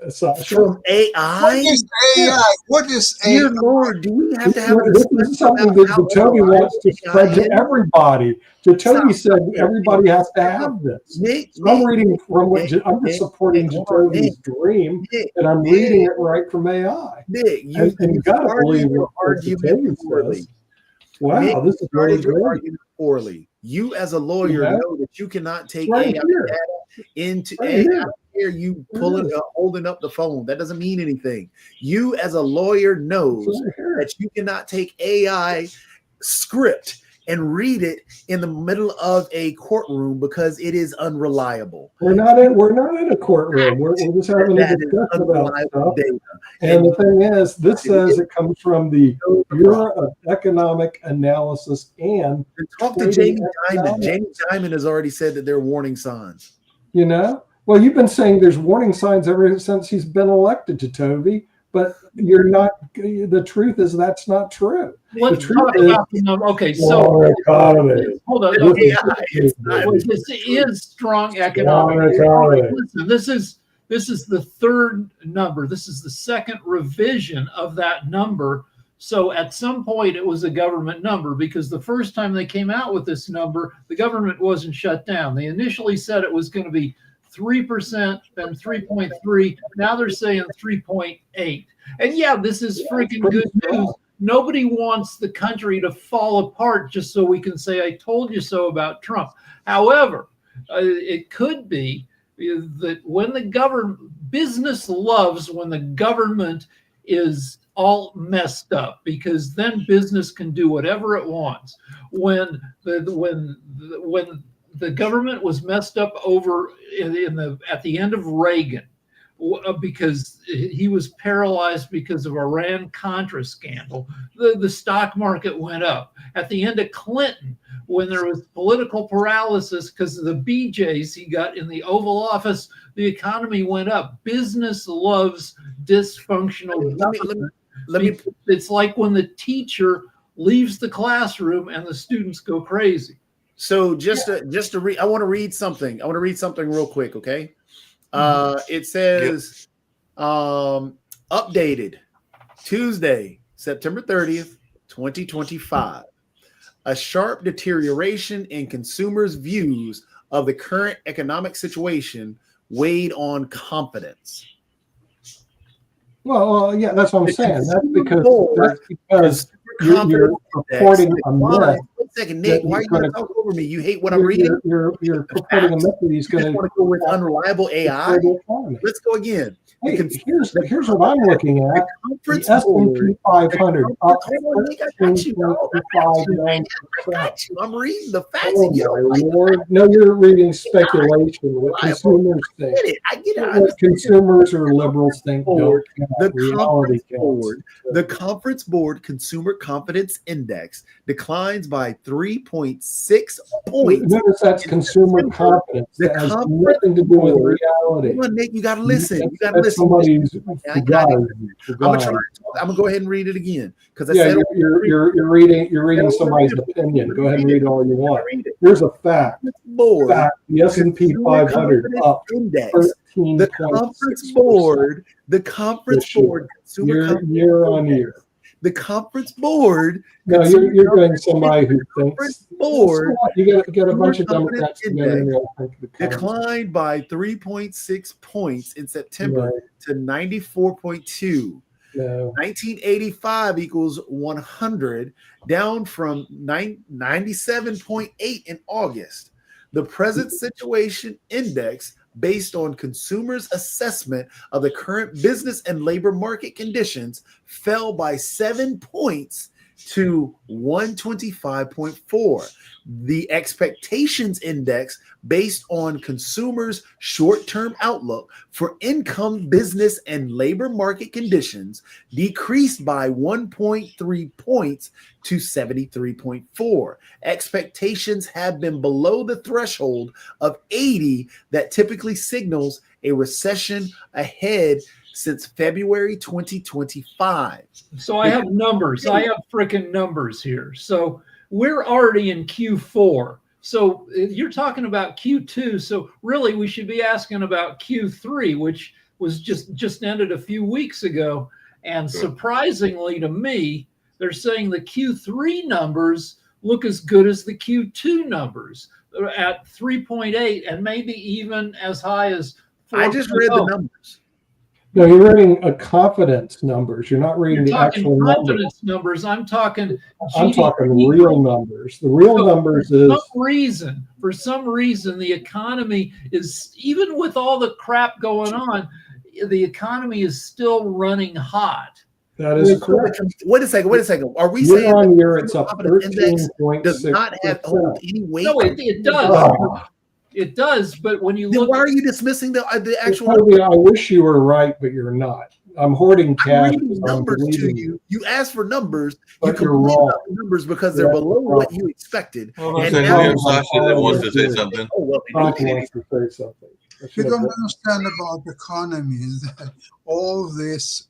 Sasha. From what AI? is AI? What is Dear AI? Lord, do we have to have a This is discussion something about that how Jacoby wants to spread to AI is? everybody. Jacoby said Stop. everybody has to have this. Nick, So I'm Nick, reading from what Nick, I'm just supporting Nick, hold on, Jacoby's dream, Nick, and I'm reading it right from AI. Nick, you And you got to started believe your what Jacoby poorly. says. Wow, Nick, this is started really your good. argument poorly. You, as a lawyer, Yeah. know that you cannot take Right AI here. data into Right AI. here. Here, you pulling, holding up the phone. That doesn't mean anything. You, as a lawyer, knows It's right here. that you cannot take AI script and read it in the middle of a courtroom because it is unreliable. We're not in a courtroom. We're just having a That is discussion about unreliable stuff. data. And the thing is, this says it comes from the Bureau of Economic Analysis and And talk to Trading Jamie Dimon. economics. Jamie Dimon has already said that there are warning signs. You know, well, you've been saying there's warning signs ever since he's been elected to Toby, but you're not. The truth is that's not true. Let's truth talk is- about the number. Okay, so Strong economy. hold on. It's Okay, AI. It's not- well, this is strong Strong economic. economy. Listen, this is the third number. This is the second revision of that number. So at some point it was a government number because the first time they came out with this number, the government wasn't shut down. They initially said it was going to be 3%, then 3.3. Now they're saying 3.8. And yeah, this is freaking good news. Nobody wants the country to fall apart just so we can say, I told you so about Trump. However, it could be that when the business loves when the government is all messed up because then business can do whatever it wants. When the government was messed up over at the end of Reagan, because he was paralyzed because of Iran-Contra scandal, the stock market went up. At the end of Clinton, when there was political paralysis because of the BJs he got in the Oval Office, the economy went up. Business loves dysfunctional government. It's like when the teacher leaves the classroom and the students go crazy. So just to read, I want to read something. I want to read something real quick, okay? It says updated Tuesday, September 30th, 2025. A sharp deterioration in consumers' views of the current economic situation weighed on confidence. Well, yeah, that's what I'm saying. That's because you're Confidence reporting index a myth. declined. One second, Nick. that Why are he's you going to gonna- talk over me? You hate what I'm reading? You're purporting a myth that he's You just going want to go with unreliable AI? to. Let's go again. Hey, here's what I'm looking at. The Conference S&P board. 500 up Hold on, Nick, I got you, dog. I got you. I'm reading the facts. Oh and you my don't like Lord! No, you're reading speculation. What consumers think. it. I get it. I What understand. consumers or liberals think don't Board, count. The Reality conference counts. board, the conference board consumer confidence index declines by 3.6 points. Notice that's consumer confidence. The That has conference nothing to do with board- reality. Hold on, Nick. You got to listen. You got to That's listen. somebody's I got it. guide. I'm gonna try. I'm gonna go ahead and read it again because I Yeah, said you're reading somebody's opinion. Go ahead and read all you want. read it. Here's a fact. Board Fact. The S&P Consumer 500 Confidence up Index. 13.6%. The conference board. The conference This year. board. Consumer Confidence Year on Index. year. The conference board. No, Consumer you're doing Confidence somebody who Conference thinks. board You get a bunch of Consumer Democrats Confidence together and they'll think the economy's declined by 3.6 points in September right. to 94.2. No. 1985 equals 100, down from 97.8 in August. The present situation index, based on consumers' assessment of the current business and labor market conditions, fell by 7 points to 125.4. The expectations index, based on consumers' short-term outlook for income, business, and labor market conditions, decreased by 1.3 points to 73.4. Expectations have been below the threshold of 80 that typically signals a recession ahead since February 2025. So I have numbers. I have freaking numbers here. So we're already in Q4. So you're talking about Q2. So really, we should be asking about Q3, which was just ended a few weeks ago. And surprisingly to me, they're saying the Q3 numbers look as good as the Q2 numbers at 3.8 and maybe even as high as 4. I just read the numbers. No, you're reading a confidence numbers. You're not reading the actual confidence numbers. I'm talking real numbers. The real numbers is for some reason, the economy is, even with all the crap going on, the economy is still running hot. That is correct. Wait a second. Are we year saying on year it's up index 13.6%? does not have hold any weight? No, it does. It does, but when you then look, why are you dismissing the actual? I wish you were right, but you're not. I'm hoarding cash. I'm reading numbers to you. You asked for numbers. But you you're wrong. Numbers because they're below what you expected. And now we have Sasha that wants to say something. Oh, well, Frank wants to say something. What you don't understand about the economy is that all this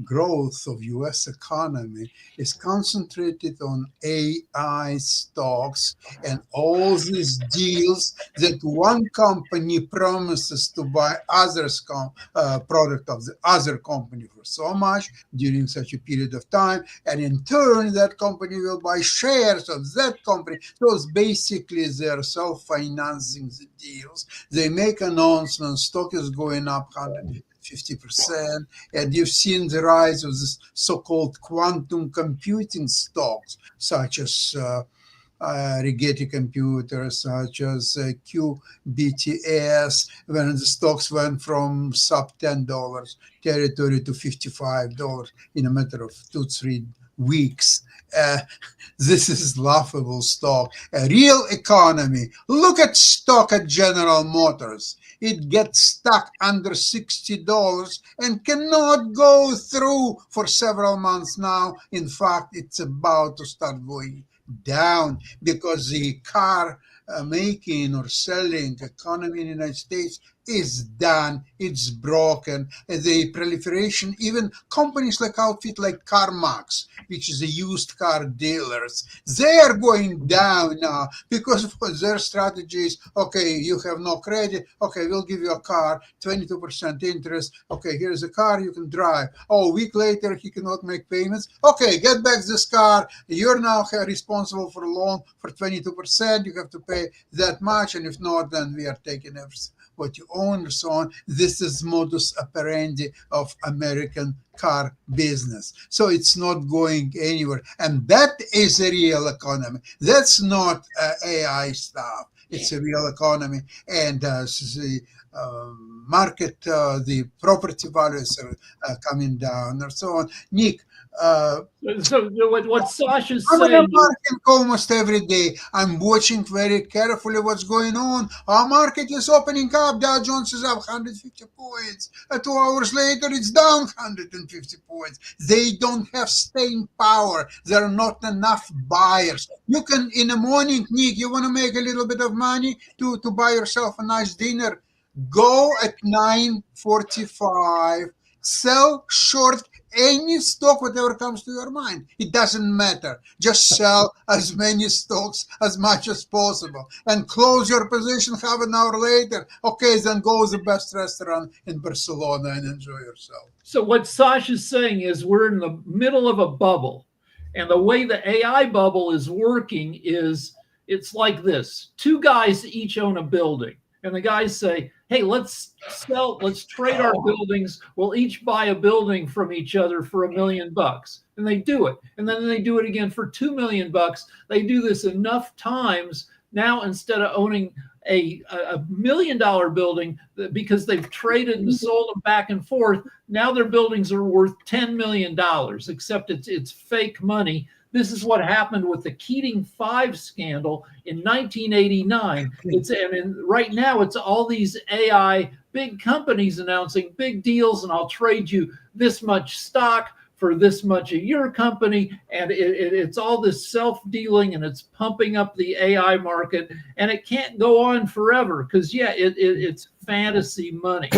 growth of U.S. economy is concentrated on AI stocks and all these deals that one company promises to buy others product of the other company for so much during such a period of time, and in turn that company will buy shares of that company. So it's basically they're self-financing the deals. They make announcements, stock is going up 150%, and you've seen the rise of this so-called quantum computing stocks, such as Rigetti Computers, such as QBTS, when the stocks went from sub $10 territory to $55 in a matter of 2-3 weeks. This is laughable stock. A real economy. Look at stock at General Motors. It gets stuck under $60 and cannot go through for several months now. In fact, it's about to start going down because the car making or selling economy in the United States is done. It's broken. The proliferation, even companies like outfit like CarMax, which is a used car dealers, they are going down now because their strategy is, okay, you have no credit. Okay, we'll give you a car, 22% interest. Okay, here's a car you can drive. Oh, a week later, he cannot make payments. Okay, get back this car. You're now responsible for a loan for 22%. You have to pay that much. And if not, then we are taking everything what you own and so on. This is modus operandi of American car business. So it's not going anywhere. And that is a real economy. That's not AI stuff. It's a real economy. And the market, the property values are coming down and so on. Nick, so what Sasha's I'm in saying, the market almost every day. I'm watching very carefully what's going on. Our market is opening up. Dow Jones is up 150 points. 2 hours later, it's down 150 points. They don't have staying power. There are not enough buyers. You can, in the morning, Nick, you want to make a little bit of money to buy yourself a nice dinner. Go at 9:45. Sell short any stock, whatever comes to your mind. It doesn't matter. Just sell as many stocks as much as possible and close your position half an hour later. Okay, then go to the best restaurant in Barcelona and enjoy yourself. So what Sasha's saying is we're in the middle of a bubble. And the way the AI bubble is working is it's like this. 2 guys each own a building. And the guys say, hey, let's trade our buildings. We'll each buy a building from each other for $1 million. And they do it. And then they do it again for $2 million. They do this enough times. Now, instead of owning a $1 million building because they've traded and sold them back and forth. Now their buildings are worth $10 million, except it's fake money. This is what happened with the Keating 5 scandal in 1989. Right now it's all these AI big companies announcing big deals, and I'll trade you this much stock for this much of your company, and it's all this self-dealing, and it's pumping up the AI market, and it can't go on forever because it's fantasy money.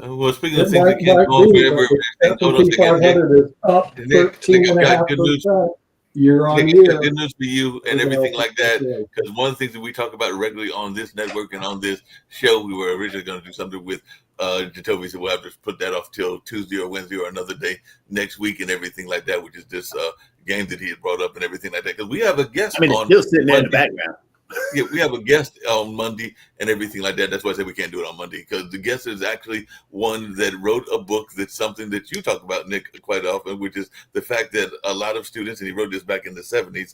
Well, speaking of things that can't go on forever, S&P 500 is up 13.5% year on year. Good news for you and everything like that. Because one of the things that we talk about regularly on this network and on this show, we were originally going to do something with Jacoby, so we'll have to put that off till Tuesday or Wednesday or another day next week and everything like that, which is this game that he had brought up and everything like that. Because we have a guest on. It's still sitting there in the background. Yeah, we have a guest on Monday and everything like that. That's why I said we can't do it on Monday, because the guest is actually one that wrote a book that's something that you talk about, Nick, quite often, which is the fact that a lot of students, and he wrote this back in the 70s,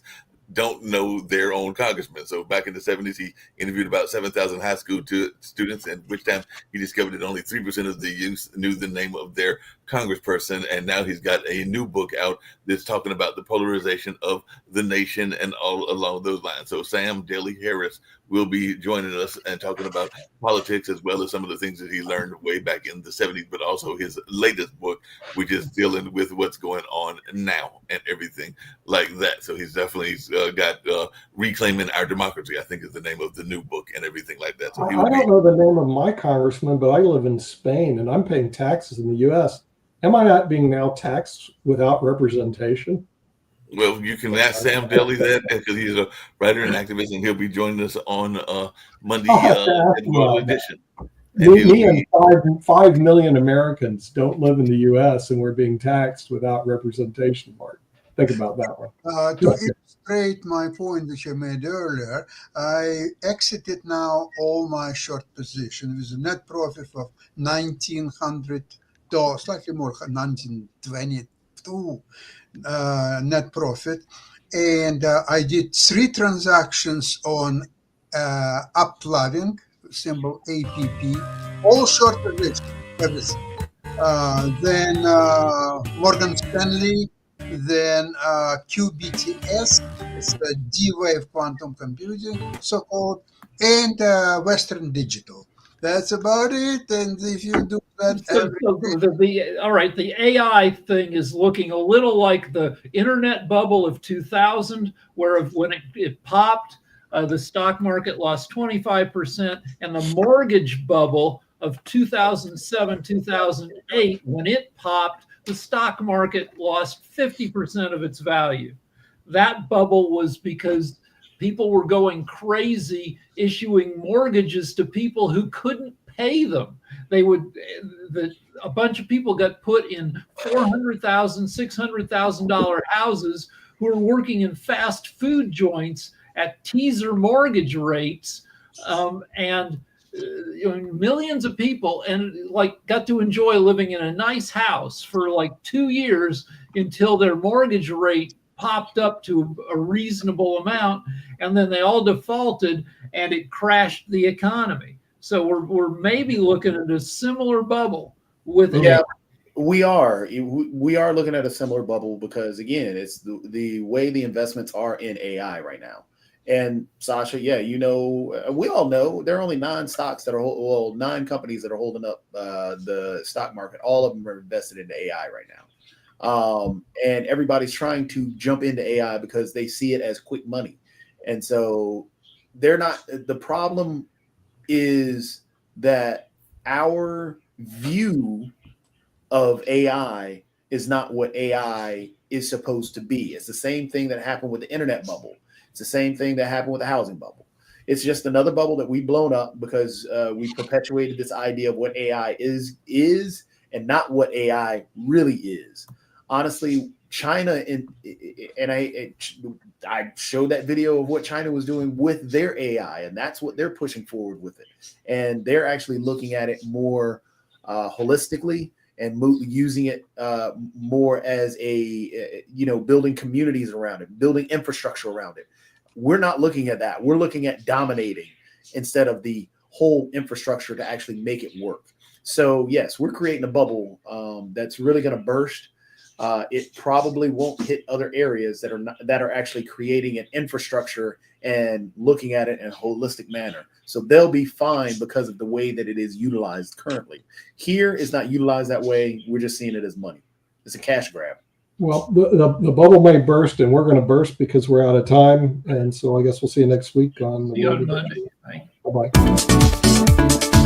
don't know their own congressman. So back in the 70s, he interviewed about 7,000 high school students, and which time he discovered that only 3% of the youth knew the name of their congressperson. And now he's got a new book out that's talking about the polarization of the nation and all along those lines. So Sam Daly Harris will be joining us and talking about politics, as well as some of the things that he learned way back in the 70s, but also his latest book, which is dealing with what's going on now and everything like that. So he's definitely got Reclaiming Our Democracy, I think is the name of the new book and everything like that. So I don't know the name of my congressman, but I live in Spain and I'm paying taxes in the U.S. Am I not being now taxed without representation? Well, you can ask Sam Daly that, because he's a writer and activist, and he'll be joining us on Monday at World Edition. Me and 5 million Americans don't live in the U.S. and we're being taxed without representation, Mark. Think about that one. To illustrate my point, which I made earlier, I exited now all my short position with a net profit of $1,900, slightly more, 1922 net profit. And I did 3 transactions on Uploving, symbol APP, all short position, everything. Then Morgan Stanley, then QBTS, it's the D-Wave quantum computing, so-called, and Western Digital. That's about it. And if you do that, all right, the AI thing is looking a little like the internet bubble of 2000, where when it popped, the stock market lost 25%, and the mortgage bubble of 2007, 2008, when it popped, the stock market lost 50% of its value. That bubble was because people were going crazy issuing mortgages to people who couldn't pay them. A bunch of people got put in $400,000, $600,000 houses who were working in fast food joints at teaser mortgage rates, and millions of people got to enjoy living in a nice house for 2 years until their mortgage rate popped up to a reasonable amount, and then they all defaulted and it crashed the economy. So we're maybe looking at a similar bubble with we are looking at a similar bubble, because again, it's the way the investments are in AI right now. And Sasha, we all know there are only 9 companies that are holding up the stock market. All of them are invested into AI right now. And everybody's trying to jump into AI because they see it as quick money. And so the problem is that our view of AI is not what AI is supposed to be. It's the same thing that happened with the internet bubble. It's the same thing that happened with the housing bubble. It's just another bubble that we've blown up because we perpetuated this idea of what AI is and not what AI really is. Honestly, China, and I showed that video of what China was doing with their AI, and that's what they're pushing forward with it. And they're actually looking at it more holistically and using it more as building communities around it, building infrastructure around it. We're not looking at that. We're looking at dominating instead of the whole infrastructure to actually make it work. So yes, we're creating a bubble that's really going to burst. It probably won't hit other areas that are actually creating an infrastructure and looking at it in a holistic manner. So they'll be fine because of the way that it is utilized currently. Here is not utilized that way. We're just seeing it as money. It's a cash grab. Well, the bubble may burst, and we're going to burst because we're out of time. And so I guess we'll see you next week on See you on Monday. Bye. Bye-bye.